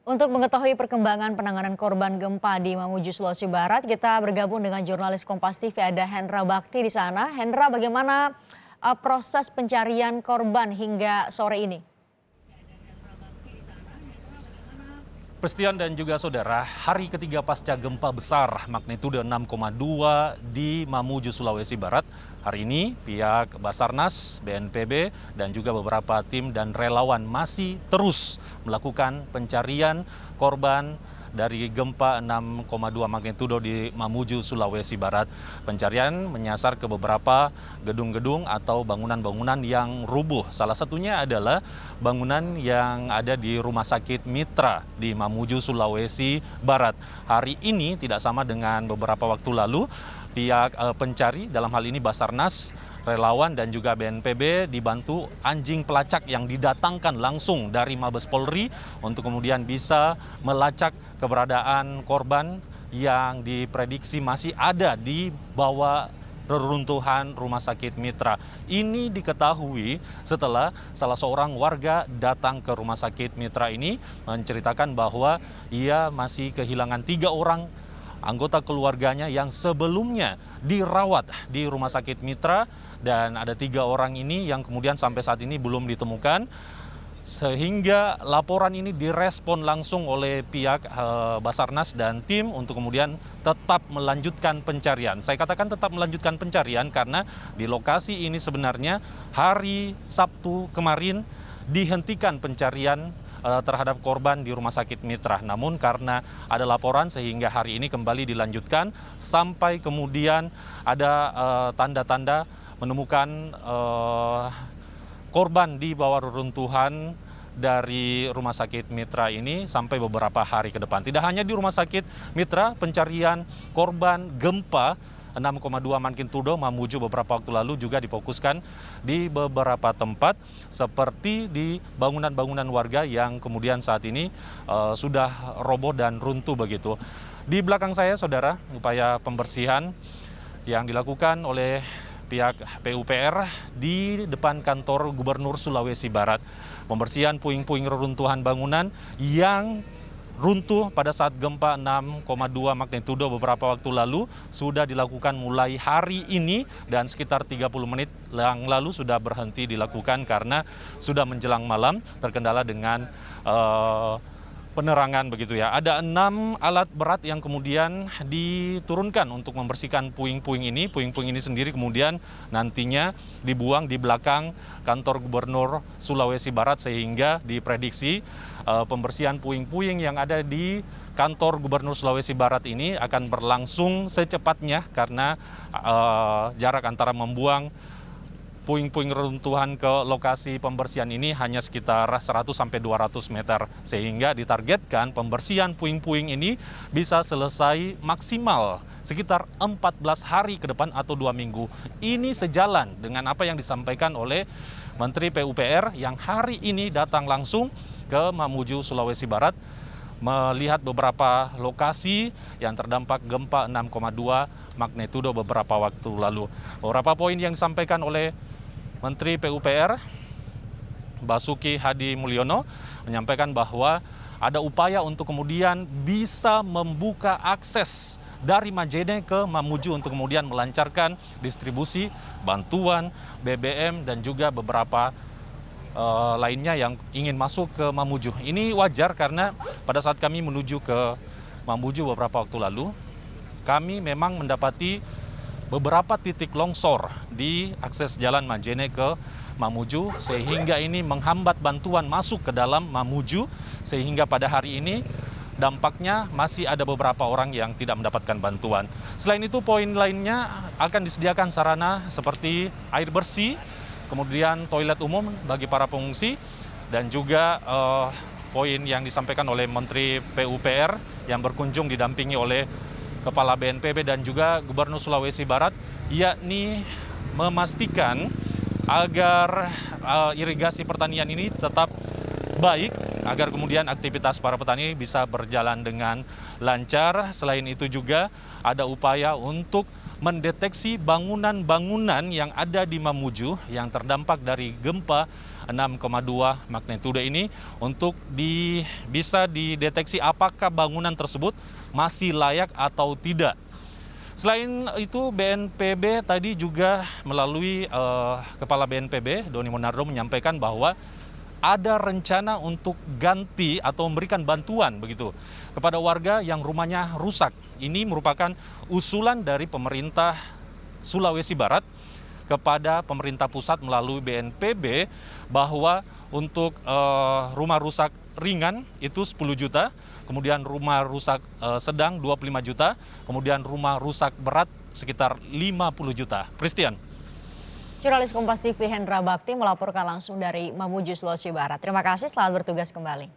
Untuk mengetahui perkembangan penanganan korban gempa di Mamuju, Sulawesi Barat, kita bergabung dengan jurnalis Kompas TV ada Hendra Bakti di sana. Hendra, bagaimana proses pencarian korban hingga sore ini? Presiden dan juga saudara, hari ketiga pasca gempa besar magnitudo 6,2 di Mamuju, Sulawesi Barat. Hari ini pihak Basarnas, BNPB, dan juga beberapa tim dan relawan masih terus melakukan pencarian korban dari gempa 6,2 magnitudo di Mamuju, Sulawesi Barat. Pencarian menyasar ke beberapa gedung-gedung atau bangunan-bangunan yang rubuh. Salah satunya adalah bangunan yang ada di Rumah Sakit Mitra di Mamuju, Sulawesi Barat. Hari ini tidak sama dengan beberapa waktu lalu. Pihak pencari, dalam hal ini Basarnas, relawan dan juga BNPB dibantu anjing pelacak yang didatangkan langsung dari Mabes Polri untuk kemudian bisa melacak keberadaan korban yang diprediksi masih ada di bawah reruntuhan Rumah Sakit Mitra. Ini diketahui setelah salah seorang warga datang ke Rumah Sakit Mitra ini menceritakan bahwa ia masih kehilangan 3 orang anggota keluarganya yang sebelumnya dirawat di Rumah Sakit Mitra, dan ada 3 orang ini yang kemudian sampai saat ini belum ditemukan, sehingga laporan ini direspon langsung oleh pihak Basarnas dan tim untuk kemudian tetap melanjutkan pencarian. Saya katakan tetap melanjutkan pencarian karena di lokasi ini sebenarnya hari Sabtu kemarin dihentikan pencarian terhadap korban di Rumah Sakit Mitra. Namun karena ada laporan sehingga hari ini kembali dilanjutkan sampai kemudian ada tanda-tanda menemukan korban di bawah reruntuhan dari Rumah Sakit Mitra ini sampai beberapa hari ke depan. Tidak hanya di Rumah Sakit Mitra, pencarian korban gempa 6,2 magnitudo Mamuju beberapa waktu lalu juga difokuskan di beberapa tempat seperti di bangunan-bangunan warga yang kemudian saat ini sudah roboh dan runtuh begitu. Di belakang saya, saudara, upaya pembersihan yang dilakukan oleh pihak PUPR di depan kantor Gubernur Sulawesi Barat. Pembersihan puing-puing reruntuhan bangunan yang runtuh pada saat gempa 6,2 magnitudo beberapa waktu lalu sudah dilakukan mulai hari ini, dan sekitar 30 menit yang lalu sudah berhenti dilakukan karena sudah menjelang malam terkendala dengan penerangan begitu ya. Ada 6 alat berat yang kemudian diturunkan untuk membersihkan puing-puing ini. Puing-puing ini sendiri kemudian nantinya dibuang di belakang kantor Gubernur Sulawesi Barat, sehingga diprediksi pembersihan puing-puing yang ada di kantor Gubernur Sulawesi Barat ini akan berlangsung secepatnya karena jarak antara membuang puing-puing reruntuhan ke lokasi pembersihan ini hanya sekitar 100 sampai 200 meter, sehingga ditargetkan pembersihan puing-puing ini bisa selesai maksimal sekitar 14 hari ke depan atau 2 minggu. Ini sejalan dengan apa yang disampaikan oleh Menteri PUPR yang hari ini datang langsung ke Mamuju, Sulawesi Barat, melihat beberapa lokasi yang terdampak gempa 6,2 magnitudo beberapa waktu lalu. Beberapa poin yang disampaikan oleh Menteri PUPR Basuki Hadi Mulyono menyampaikan bahwa ada upaya untuk kemudian bisa membuka akses dari Majene ke Mamuju untuk kemudian melancarkan distribusi bantuan BBM dan juga beberapa lainnya yang ingin masuk ke Mamuju. Ini wajar karena pada saat kami menuju ke Mamuju beberapa waktu lalu, kami memang mendapati beberapa titik longsor di akses jalan Majene ke Mamuju, sehingga ini menghambat bantuan masuk ke dalam Mamuju, sehingga pada hari ini dampaknya masih ada beberapa orang yang tidak mendapatkan bantuan. Selain itu, poin lainnya akan disediakan sarana seperti air bersih, kemudian toilet umum bagi para pengungsi, dan juga poin yang disampaikan oleh Menteri PUPR yang berkunjung didampingi oleh Kepala BNPB dan juga Gubernur Sulawesi Barat, yakni memastikan agar irigasi pertanian ini tetap baik, agar kemudian aktivitas para petani bisa berjalan dengan lancar. Selain itu juga ada upaya untuk mendeteksi bangunan-bangunan yang ada di Mamuju yang terdampak dari gempa 6,2 magnitudo ini untuk bisa dideteksi apakah bangunan tersebut masih layak atau tidak. Selain itu, BNPB tadi juga melalui Kepala BNPB, Doni Monardo, menyampaikan bahwa ada rencana untuk ganti atau memberikan bantuan begitu kepada warga yang rumahnya rusak. Ini merupakan usulan dari pemerintah Sulawesi Barat kepada pemerintah pusat melalui BNPB bahwa untuk rumah rusak ringan itu 10 juta, kemudian rumah rusak sedang 25 juta, kemudian rumah rusak berat sekitar 50 juta. Christian. Jurnalis Kompas TV Hendra Bakti melaporkan langsung dari Mamuju, Sulawesi Barat. Terima kasih, selamat bertugas kembali.